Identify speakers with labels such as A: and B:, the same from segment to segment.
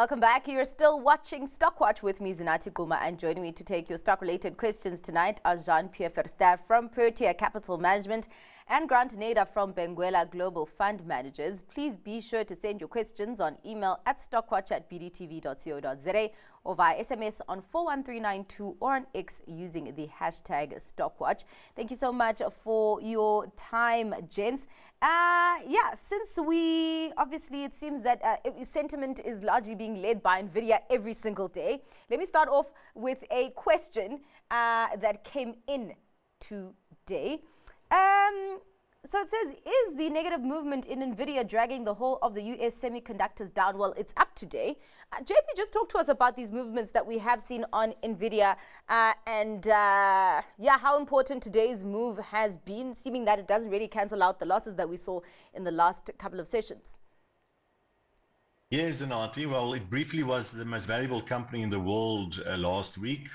A: Welcome back. You're still watching Stockwatch with me, Zinati Guma, and joining me to take your stock-related questions tonight are Jean Pierre Verster from Protea Capital Management and Nader from Benguela Global Fund Managers. Please be sure to send your questions on email at stockwatch@bdtv.co.za or via SMS on 41392 or on X using the hashtag Stockwatch. Thank you so much for your time, gents. Since it seems that sentiment is largely being led by Nvidia every single day. Let me start off with a question that came in today. So it says, is the negative movement in Nvidia dragging the whole of the US semiconductors down? Well, it's up today. JP, just talk to us about these movements that we have seen on Nvidia and how important today's move has been, seeming that it doesn't really cancel out the losses that we saw in the last couple of sessions.
B: Yes, Zanati. Well, it briefly was the most valuable company in the world last week.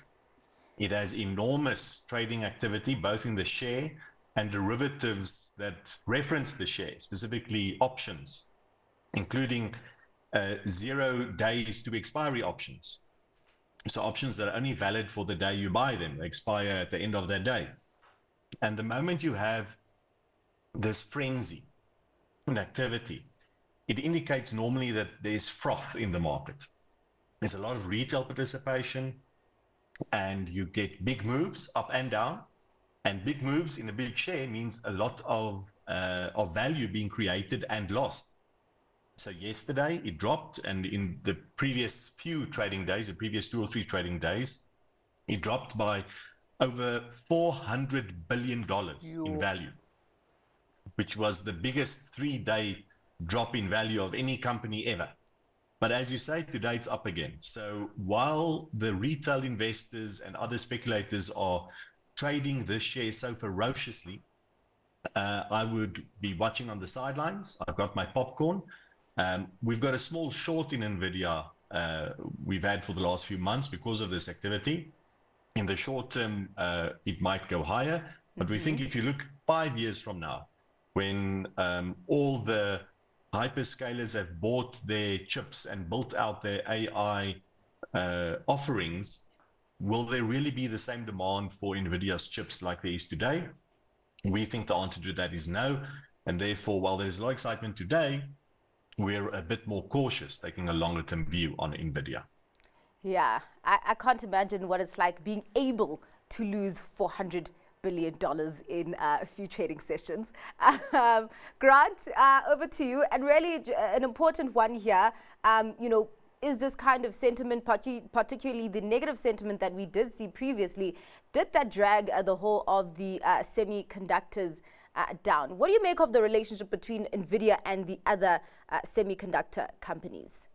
B: It has enormous trading activity, both in the share and derivatives that reference the share, specifically options, including 0 days to expiry options. So options that are only valid for the day you buy them, they expire at the end of that day. And the moment you have this frenzy in activity, it indicates normally that there's froth in the market. There's a lot of retail participation, and you get big moves up and down. And big moves in a big share means a lot of value being created and lost. So yesterday it dropped, and in the previous few trading days, the previous 2 or 3 trading days, it dropped by over $400 billion in value, which was the biggest 3-day drop in value of any company ever. But as you say, today it's up again. So while the retail investors and other speculators are trading this share so ferociously, I would be watching on the sidelines. I've got my popcorn. We've got a small short in Nvidia we've had for the last few months because of this activity. In the short term, it might go higher, but we think if you look 5 years from now, when all the hyperscalers have bought their chips and built out their AI offerings, will there really be the same demand for Nvidia's chips like there is today? We think the answer to that is no. And therefore, while there's a lot of excitement today, we're a bit more cautious, taking a longer term view on Nvidia.
A: Yeah, I can't imagine what it's like being able to lose $400 billion in a few trading sessions. Grant, over to you. And really an important one here, is this kind of sentiment, particularly the negative sentiment that we did see previously, did that drag the whole of the semiconductors down? What do you make of the relationship between Nvidia and the other semiconductor companies?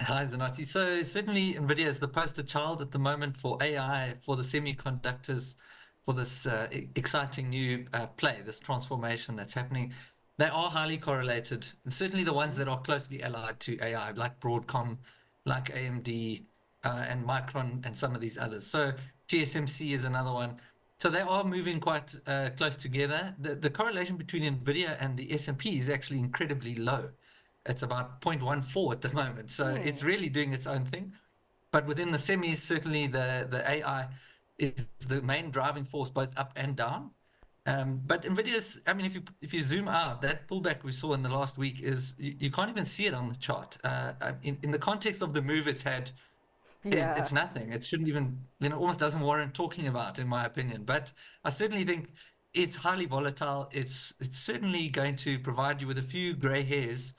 C: Hi, Zanati. So certainly Nvidia is the poster child at the moment for AI, for the semiconductors, for this exciting new play, this transformation that's happening. They are highly correlated, and certainly the ones that are closely allied to AI, like Broadcom, like AMD, and Micron, and some of these others. So TSMC is another one. So they are moving quite close together. The correlation between Nvidia and the S&P is actually incredibly low. It's about 0.14 at the moment. So it's really doing its own thing. But within the semis, certainly the AI is the main driving force, both up and down. But Nvidia's, I mean, if you zoom out, that pullback we saw in the last week is, you can't even see it on the chart. In the context of the move it's had, it's nothing. It shouldn't even, almost doesn't warrant talking about, in my opinion. But I certainly think it's highly volatile. It's certainly going to provide you with a few gray hairs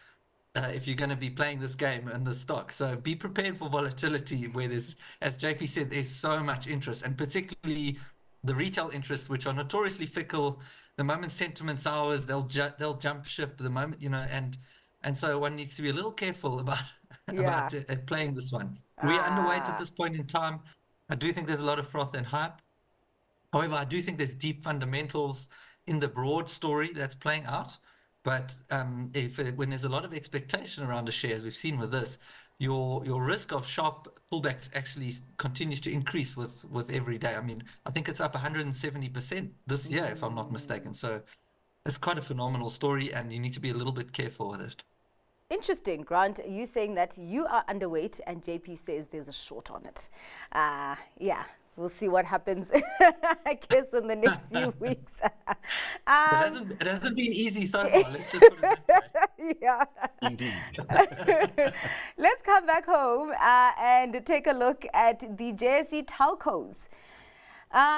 C: if you're going to be playing this game in the stock. So be prepared for volatility where there's, as JP said, there's so much interest, and particularly the retail interest, which are notoriously fickle. The moment sentiment sours, they'll jump ship the moment, and so one needs to be a little careful about playing this one. We are underweight at this point in time. I do think there's a lot of froth and hype. However, I do think there's deep fundamentals in the broad story that's playing out. But when there's a lot of expectation around the shares, we've seen with this, your risk of sharp pullbacks actually continues to increase with every day. I mean, I think it's up 170% this year, if I'm not mistaken. So it's quite a phenomenal story, and you need to be a little bit careful with it.
A: Interesting, Grant. You saying that you are underweight and JP says there's a short on it. Yeah, we'll see what happens, I guess, in the next few weeks.
C: It hasn't been easy so far. Let's just put it that way.
A: Yeah.
B: Indeed.
A: Let's come back home and take a look at the JSE telcos.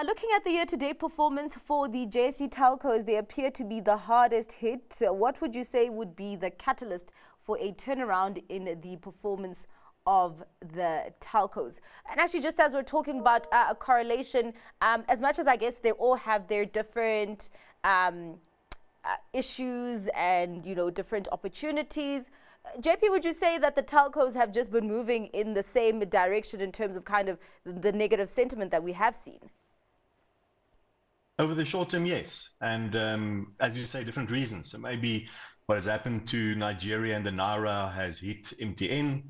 A: Looking at the year-to-date performance for the JSE telcos, they appear to be the hardest hit. What would you say would be the catalyst for a turnaround in the performance of the telcos? And actually, just as we're talking about a correlation, as much as I guess they all have their different issues and, you know, different opportunities, JP, would you say that the telcos have just been moving in the same direction in terms of kind of the negative sentiment that we have seen?
B: Over the short term, yes. And as you say, different reasons. So maybe what has happened to Nigeria and the Naira has hit MTN.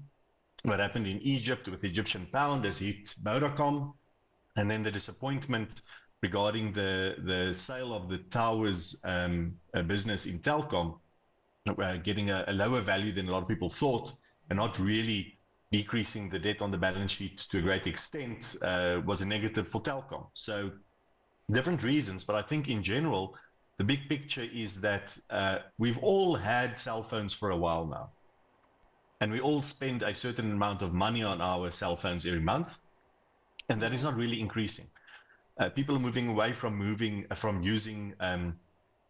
B: What happened in Egypt with the Egyptian pound has hit Vodacom. And then the disappointment regarding the sale of the towers business in Telkom, getting a lower value than a lot of people thought, and not really decreasing the debt on the balance sheet to a great extent, was a negative for Telkom. So different reasons, but I think in general, the big picture is that we've all had cell phones for a while now. And we all spend a certain amount of money on our cell phones every month. And that is not really increasing. People are moving away from using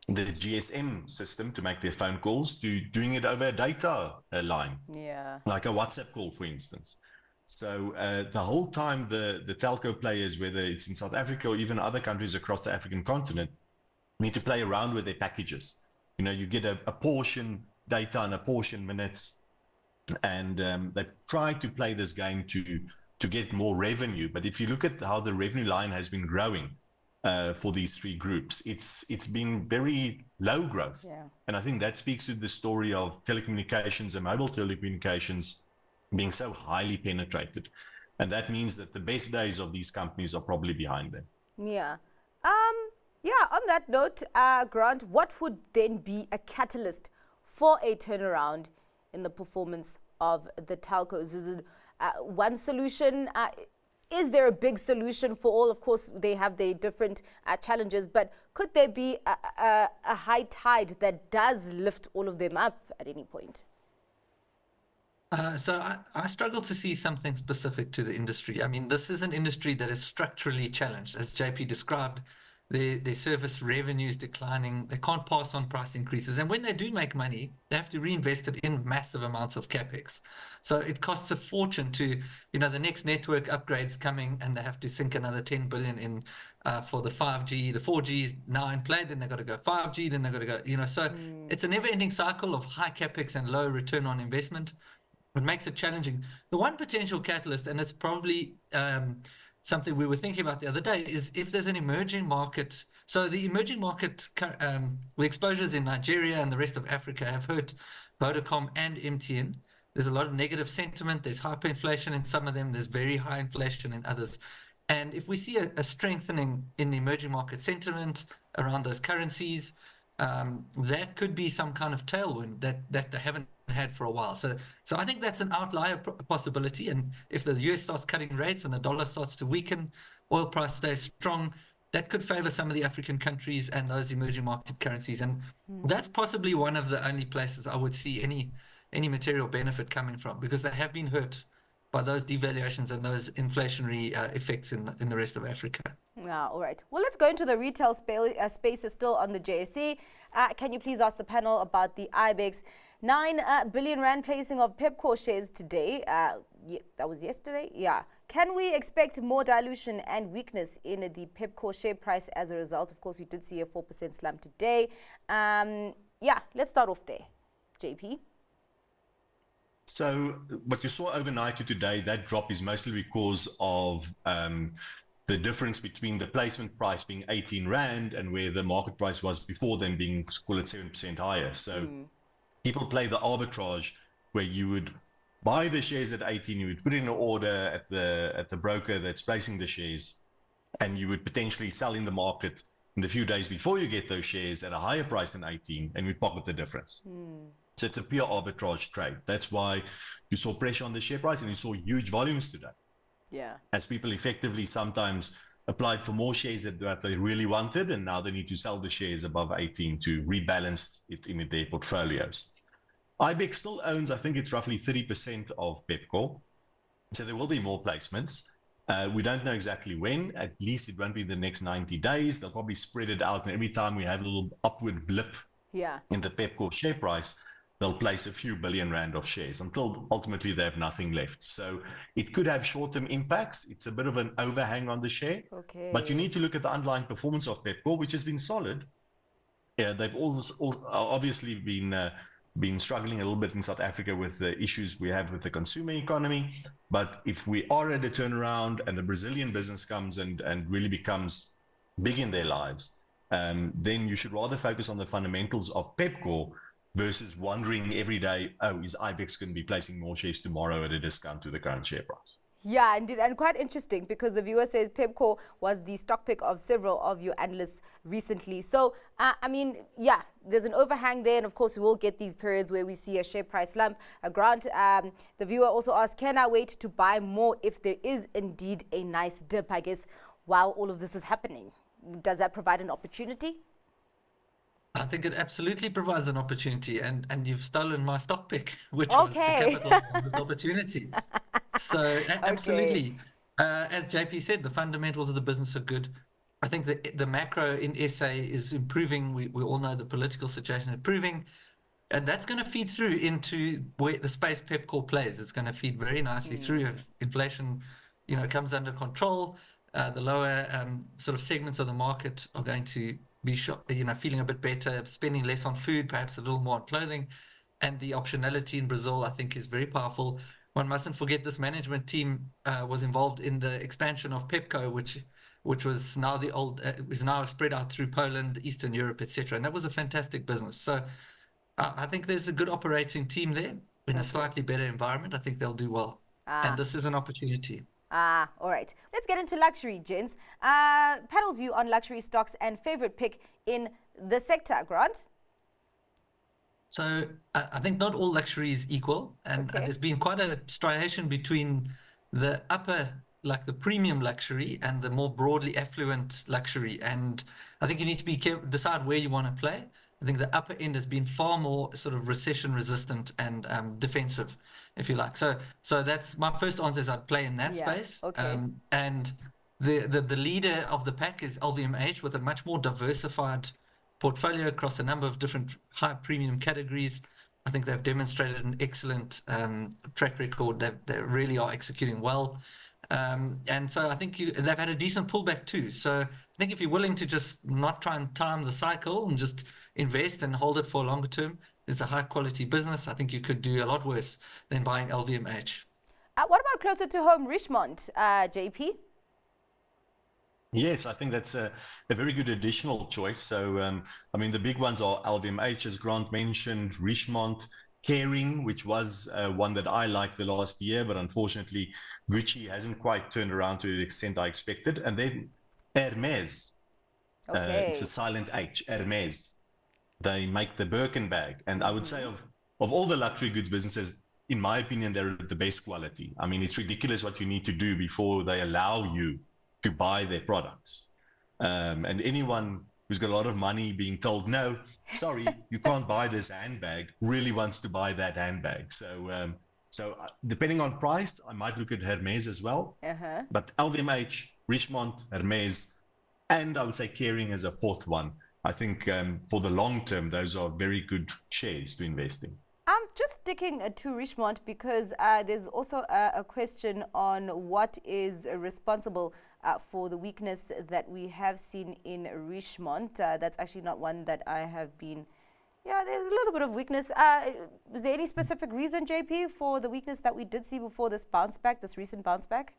B: the GSM system to make their phone calls to doing it over a data line.
A: Yeah.
B: Like a WhatsApp call, for instance. So the whole time the telco players, whether it's in South Africa or even other countries across the African continent, need to play around with their packages. You know, you get a portion data and a portion minutes, and they try to play this game to get more revenue. But if you look at how the revenue line has been growing for these three groups, it's been very low growth.
A: Yeah.
B: And I think that speaks to the story of telecommunications and mobile telecommunications being so highly penetrated. And that means that the best days of these companies are probably behind them.
A: Yeah. On that note, Grant, what would then be a catalyst for a turnaround in the performance of the telcos? Is it one solution? Is there a big solution for all? Of course, they have their different challenges, but could there be a high tide that does lift all of them up at any point?
C: So I struggle to see something specific to the industry. I mean, this is an industry that is structurally challenged. As JP described, their service revenue is declining. They can't pass on price increases. And when they do make money, they have to reinvest it in massive amounts of CapEx. So it costs a fortune to, you know, the next network upgrades coming and they have to sink another 10 billion in for the 5G. The 4G is now in play, then they've got to go 5G, then they've got to go, you know, so it's a never-ending cycle of high CapEx and low return on investment. It makes it challenging. The one potential catalyst, and it's probably something we were thinking about the other day, is if there's an emerging market. So the emerging market, the exposures in Nigeria and the rest of Africa have hurt Vodacom and MTN. There's a lot of negative sentiment. There's hyperinflation in some of them. There's very high inflation in others. And if we see a strengthening in the emerging market sentiment around those currencies, that could be some kind of tailwind that they haven't had for a while. So I think that's an outlier possibility. And if the US starts cutting rates and the dollar starts to weaken, oil price stays strong, that could favor some of the African countries and those emerging market currencies. And that's possibly one of the only places I would see any material benefit coming from, because they have been hurt by those devaluations and those inflationary effects in the rest of Africa.
A: All right. Well, let's go into the retail space is still on the JSE. Can you please ask the panel about the IBEX 9 billion rand placing of Pepkor shares today? That was yesterday. Yeah. Can we expect more dilution and weakness in the Pepkor share price as a result? Of course, we did see a 4% slump today. Yeah, let's start off there. JP?
B: So what you saw overnight to today, that drop is mostly because of the difference between the placement price being 18 Rand and where the market price was before then being, call it 7% higher. So people play the arbitrage where you would buy the shares at 18, you would put in an order at the broker that's placing the shares, and you would potentially sell in the market in the few days before you get those shares at a higher price than 18, and you'd pocket the difference. So it's a pure arbitrage trade. That's why you saw pressure on the share price and you saw huge volumes today.
A: Yeah.
B: As people effectively sometimes applied for more shares that they really wanted, and now they need to sell the shares above 18 to rebalance it in their portfolios. IBEX still owns, I think it's roughly 30% of Pepkor. So there will be more placements. We don't know exactly when. At least it won't be the next 90 days. They'll probably spread it out. And every time we have a little upward blip in the Pepkor share price, they'll place a few billion rand of shares until ultimately they have nothing left. So it could have short-term impacts. It's a bit of an overhang on the share.
A: Okay.
B: But you need to look at the underlying performance of Pepkor, which has been solid. They've obviously been struggling a little bit in South Africa with the issues we have with the consumer economy. But if we are at a turnaround and the Brazilian business comes and really becomes big in their lives, then you should rather focus on the fundamentals of Pepkor versus wondering every day, oh, is IBEX going to be placing more shares tomorrow at a discount to the current share price?
A: Yeah, indeed, and quite interesting because the viewer says Pepkor was the stock pick of several of your analysts recently. So, I mean, yeah, there's an overhang there, and of course, we will get these periods where we see a share price slump. Grant, the viewer also asked, can I wait to buy more if there is indeed a nice dip, I guess, while all of this is happening? Does that provide an opportunity?
C: I think it absolutely provides an opportunity, and you've stolen my stock pick, which was to capitalize on this opportunity. So absolutely. As JP said, the fundamentals of the business are good. I think the macro in SA is improving. We all know the political situation is improving, and that's going to feed through into where the space Pepkor plays. It's going to feed very nicely through if inflation, comes under control. The lower sort of segments of the market are going to be feeling a bit better, spending less on food, perhaps a little more on clothing. And the optionality in Brazil, I think, is very powerful. One mustn't forget this management team was involved in the expansion of Pepco, which was now is now spread out through Poland, Eastern Europe, etc. And that was a fantastic business. So I think there's a good operating team there in a slightly better environment. I think they'll do well. And this is an opportunity.
A: All right. Let's get into luxury, gents. Panel's view on luxury stocks and favorite pick in the sector, Grant?
C: So I think not all luxury is equal. And there's been quite a striation between the upper, like the premium luxury, and the more broadly affluent luxury. And I think you need to be careful, decide where you want to play. I think the upper end has been far more sort of recession resistant and defensive, if you like. So that's my first answer is I'd play in that space. And the leader of the pack is LVMH with a much more diversified portfolio across a number of different high premium categories. I think they've demonstrated an excellent track record. They really are executing well. And so I think they've had a decent pullback too. So I think if you're willing to just not try and time the cycle and just invest and hold it for a longer term, it's a high quality business. I think you could do a lot worse than buying LVMH.
A: What about closer to home, Richmond, JP?
B: Yes, I think that's a very good additional choice. So, I mean, the big ones are LVMH, as Grant mentioned, Richmond, Kering, which was one that I liked the last year, but unfortunately, Gucci hasn't quite turned around to the extent I expected. And then Hermes, it's a silent H, Hermes. They make the Birkin bag. And I would say of all the luxury goods businesses, in my opinion, they're the best quality. I mean, it's ridiculous what you need to do before they allow you to buy their products. And anyone who's got a lot of money being told, no, sorry, you can't buy this handbag, really wants to buy that handbag. So depending on price, I might look at Hermes as well. But LVMH, Richmond, Hermes, and I would say Kering as a fourth one. I think for the long term, those are very good shares to invest in.
A: I'm just sticking to Richmond because there's also a question on what is responsible for the weakness that we have seen in Richmond. That's actually not one that I have been. Yeah, there's a little bit of weakness. Was there any specific reason, JP, for the weakness that we did see before this bounce back, this recent bounce back?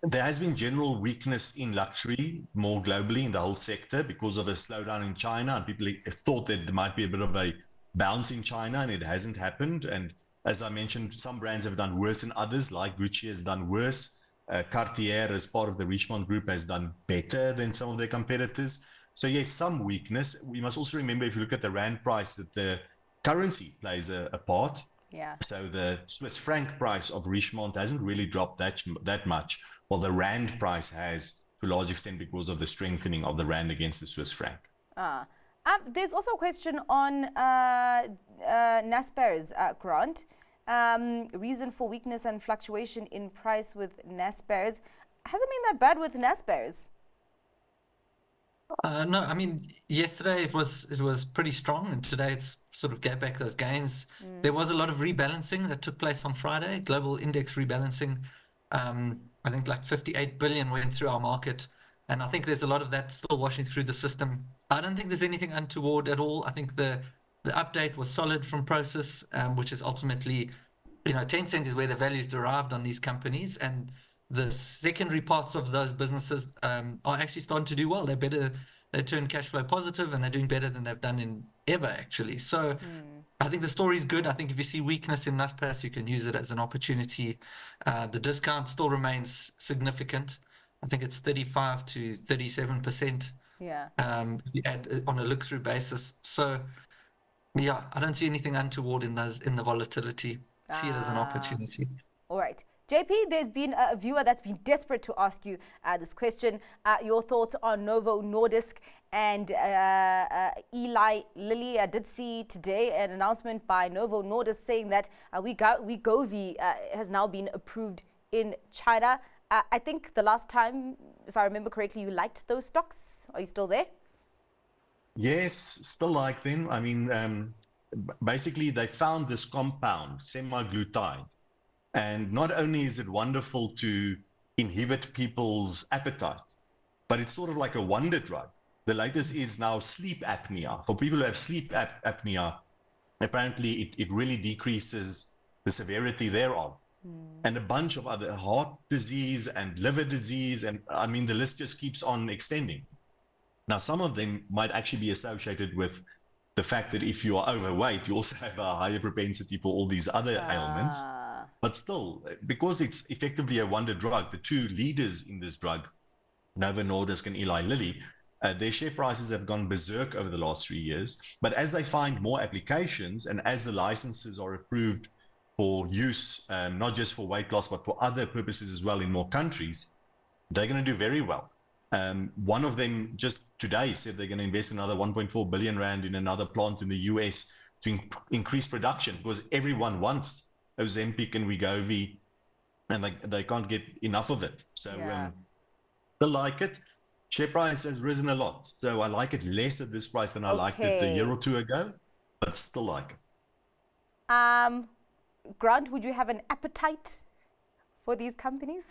B: There has been general weakness in luxury more globally in the whole sector because of a slowdown in China, and people thought that there might be a bit of a bounce in China, and it hasn't happened. And as I mentioned, some brands have done worse than others, like Gucci has done worse. Cartier, as part of the Richmond group, has done better than some of their competitors. So yes, some weakness. We must also remember, if you look at the rand price, that the currency plays a part.
A: Yeah.
B: So the Swiss franc price of Richmond hasn't really dropped that much, while the rand price has, to a large extent, because of the strengthening of the rand against the Swiss franc.
A: There's also a question on Naspers, Grant. Reason for weakness and fluctuation in price with Naspers. Hasn't been that bad with Naspers.
C: No, I mean, yesterday it was pretty strong, and today it's sort of gave back those gains. There was a lot of rebalancing that took place on Friday, global index rebalancing. I think like 58 billion went through our market, and I think there's a lot of that still washing through the system. I don't think there's anything untoward at all. I think the update was solid from Prosus, which is ultimately, 10 cent is where the value is derived on these companies, and the secondary parts of those businesses are actually starting to do well. They're better, they turn cash flow positive, and they're doing better than they've done in ever, actually. So I think the story is good. I think if you see weakness in Naspers, you can use it as an opportunity. The discount still remains significant. I think it's 35 to 37%.
A: Yeah.
C: If you add on a look-through basis. So yeah, I don't see anything untoward in the volatility. See it as an opportunity.
A: All right. JP, there's been a viewer that's been desperate to ask you this question. Your thoughts on Novo Nordisk and Eli Lilly. I did see today an announcement by Novo Nordisk saying that Wegovy has now been approved in China. I think the last time, if I remember correctly, you liked those stocks. Are you still there?
B: Yes, still like them. I mean, basically they found this compound, semaglutide. And not only is it wonderful to inhibit people's appetite, but it's sort of like a wonder drug. The latest is now sleep apnea. For people who have sleep apnea, apparently it really decreases the severity thereof. And a bunch of other heart disease and liver disease. And I mean, the list just keeps on extending. Now, some of them might actually be associated with the fact that if you are overweight, you also have a higher propensity for all these other ailments. But still, because it's effectively a wonder drug, the two leaders in this drug, Novo Nordisk and Eli Lilly, their share prices have gone berserk over the last 3 years. But as they find more applications and as the licenses are approved for use, not just for weight loss, but for other purposes as well in more countries, they're going to do very well. One of them just today said they're going to invest another 1.4 billion rand in another plant in the US to increase production, because everyone wants Ozempic and Wegovy, and they can't get enough of it. So still like it. Share price has risen a lot, so I like it less at this price than I liked it a year or two ago, but still like it.
A: Grant, would you have an appetite for these companies?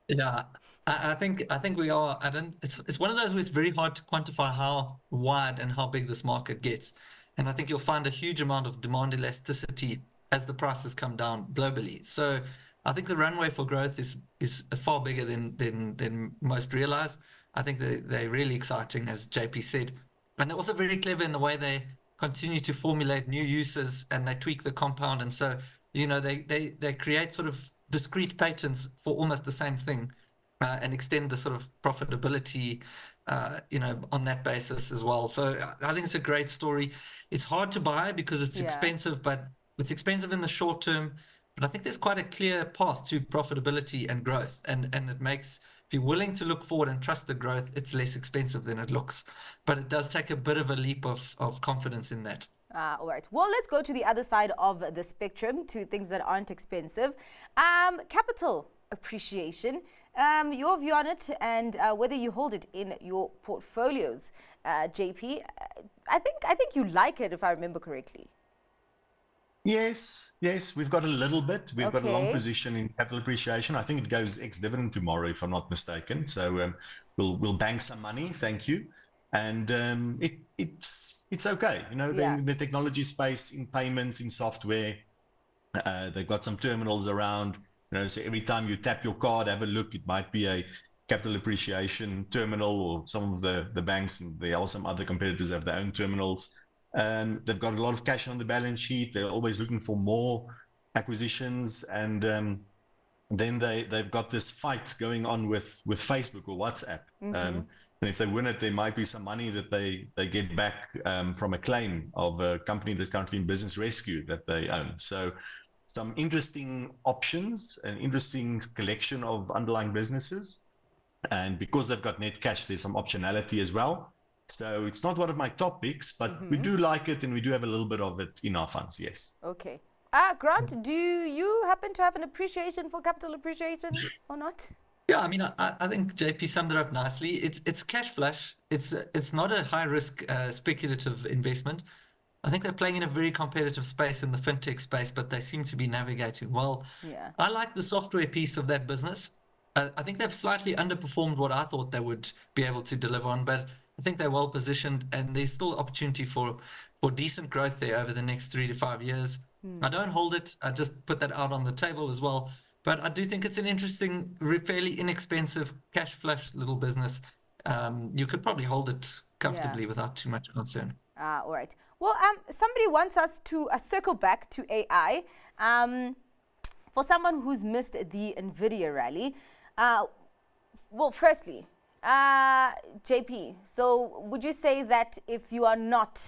C: Yeah, I think we are. It's one of those where it's very hard to quantify how wide and how big this market gets, and I think you'll find a huge amount of demand elasticity as the prices come down globally. So I think the runway for growth is far bigger than most realize. I think they're really exciting, as JP said, and they're also very clever in the way they continue to formulate new uses, and they tweak the compound, and so they create sort of discrete patents for almost the same thing, and extend the sort of profitability on that basis as well. So I think it's a great story. It's hard to buy because it's expensive, but it's expensive in the short term. But I think there's quite a clear path to profitability and growth, and it makes, if you're willing to look forward and trust the growth, it's less expensive than it looks. But it does take a bit of a leap of confidence in that.
A: All right. Well, let's go to the other side of the spectrum, to things that aren't expensive. Capital appreciation. Your view on it, and whether you hold it in your portfolios, JP. I think you like it, if I remember correctly.
B: Yes, we've got a little bit. We've got a long position in capital appreciation. I think it goes ex-dividend tomorrow, if I'm not mistaken. So we'll bank some money. Thank you. And it's okay. The technology space, in payments, in software, they've got some terminals around. So every time you tap your card, have a look. It might be a capital appreciation terminal, or some of the banks, and there are some other competitors have their own terminals. They've got a lot of cash on the balance sheet. They're always looking for more acquisitions, and then they've got this fight going on with Facebook or WhatsApp. And if they win it, there might be some money that they get back from a claim of a company that's currently in business rescue that they own. So some interesting options, an interesting collection of underlying businesses. And because they've got net cash, there's some optionality as well. So it's not one of my top picks, but we do like it, and we do have a little bit of it in our funds, yes.
A: Okay. Grant, do you happen to have an appreciation for capital appreciation or not?
C: Yeah, I mean, I think JP summed it up nicely. It's cash flush. It's not a high risk speculative investment. I think they're playing in a very competitive space in the fintech space, but they seem to be navigating well.
A: Yeah.
C: I like the software piece of that business. I think they've slightly underperformed what I thought they would be able to deliver on, but I think they're well positioned, and there's still opportunity for decent growth there over the next 3 to 5 years. I don't hold it. I just put that out on the table as well. But I do think it's an interesting, fairly inexpensive, cash flush little business. You could probably hold it comfortably without too much concern.
A: All right. Well, somebody wants us to circle back to AI. For someone who's missed the Nvidia rally, well, firstly, JP, so would you say that if you are not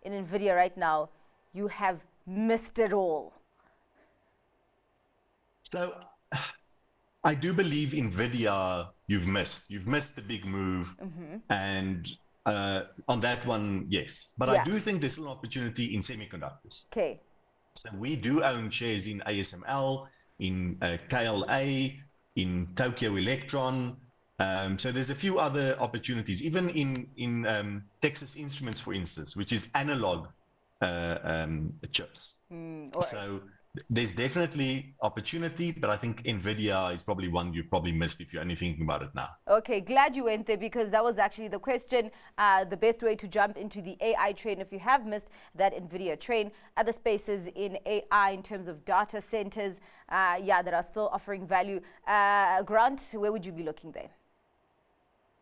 A: in Nvidia right now, you have missed it all?
B: So I do believe Nvidia you've missed the big move, and on that one, yes. But I do think there's still an opportunity in semiconductors.
A: Okay.
B: So we do own shares in ASML, in KLA, in Tokyo Electron. So there's a few other opportunities, even in Texas Instruments, for instance, which is analog chips.
A: Right.
B: So there's definitely opportunity, but I think Nvidia is probably one you probably missed if you're only thinking about it now.
A: Okay, glad you went there, because that was actually the question, the best way to jump into the AI train if you have missed that Nvidia train. Other spaces in AI in terms of data centers, that are still offering value. Grant, where would you be looking there?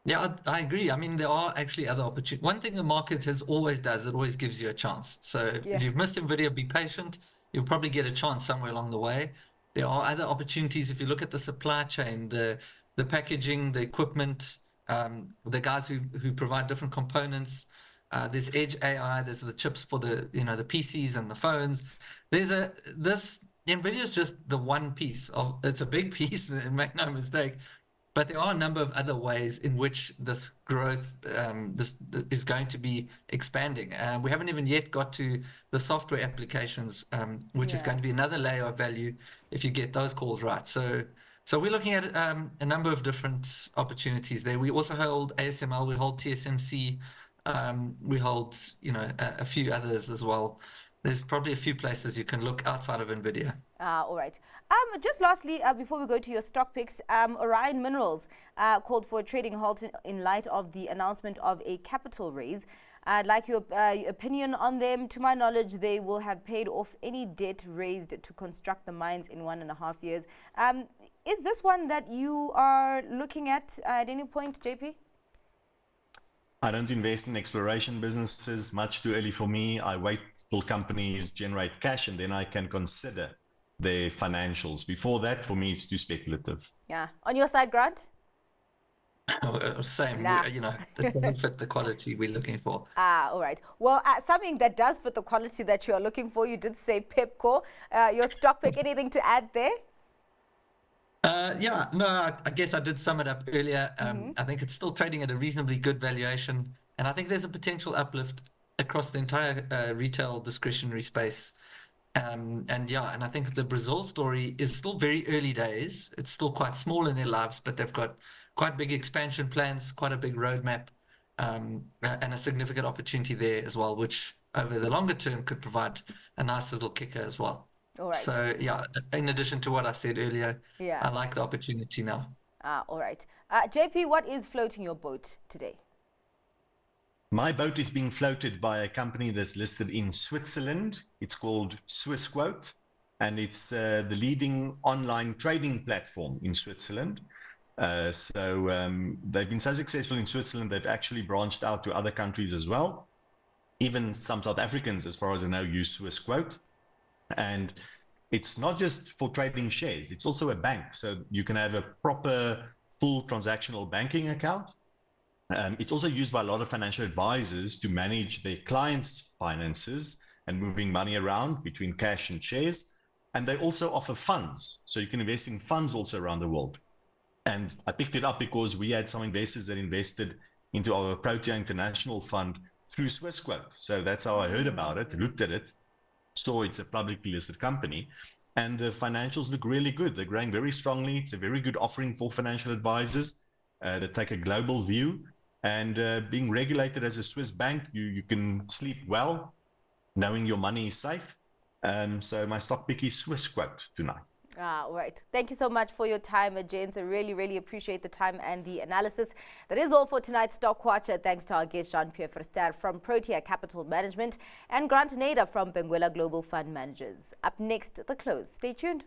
C: Yeah, I agree. I mean, there are actually other opportunities. One thing the market has always does, it always gives you a chance. So if you've missed Nvidia, be patient. You'll probably get a chance somewhere along the way. There are other opportunities. If you look at the supply chain, the packaging, the equipment, the guys who provide different components, there's edge AI, there's the chips for the the PCs and the phones. Nvidia is just the one piece of, it's a big piece, make no mistake. But there are a number of other ways in which this growth this is going to be expanding. We haven't even yet got to the software applications, which is going to be another layer of value if you get those calls right. So we're looking at a number of different opportunities there. We also hold ASML, we hold TSMC, we hold a few others as well. There's probably a few places you can look outside of Nvidia.
A: All right. Just lastly, before we go to your stock picks, Orion Minerals called for a trading halt in light of the announcement of a capital raise. I'd like your opinion on them. To my knowledge, they will have paid off any debt raised to construct the mines in 1.5 years. Is this one that you are looking at any point, JP?
B: I don't invest in exploration businesses. Much too early for me. I wait till companies generate cash, and then I can consider their financials. Before that, for me, it's too speculative.
A: Yeah. On your side, Grant?
C: Same.
A: Nah.
C: That doesn't fit the quality we're looking for.
A: All right. Well, something that does fit the quality that you are looking for, you did say Pepkor. Your stock pick, anything to add there?
C: I guess I did sum it up earlier. I think it's still trading at a reasonably good valuation, and I think there's a potential uplift across the entire retail discretionary space. And I think the Brazil story is still very early days. It's still quite small in their lives, but they've got quite big expansion plans, quite a big roadmap, and a significant opportunity there as well, which over the longer term could provide a nice little kicker as well.
A: All right.
C: So in addition to what I said earlier, I like the opportunity now.
A: All right. JP, what is floating your boat today?
B: My boat is being floated by a company that's listed in Switzerland. It's called Swissquote, and it's the leading online trading platform in Switzerland. They've been so successful in Switzerland, they've actually branched out to other countries as well. Even some South Africans, as far as I know, use Swissquote. And it's not just for trading shares, it's also a bank. So you can have a proper full transactional banking account. It's also used by a lot of financial advisors to manage their clients' finances and moving money around between cash and shares. And they also offer funds. So you can invest in funds also around the world. And I picked it up because we had some investors that invested into our Protea International Fund through Swissquote. So that's how I heard about it, looked at it, saw it's a publicly listed company. And the financials look really good. They're growing very strongly. It's a very good offering for financial advisors that take a global view. And being regulated as a Swiss bank, you can sleep well, knowing your money is safe. So my stock pick is Swissquote tonight.
A: All right. Thank you so much for your time, James. I really, really appreciate the time and the analysis. That is all for tonight's Stock Watch. Thanks to our guest, Jean Pierre Verster from Protea Capital Management and Nader from Benguela Global Fund Managers. Up next, The Close. Stay tuned.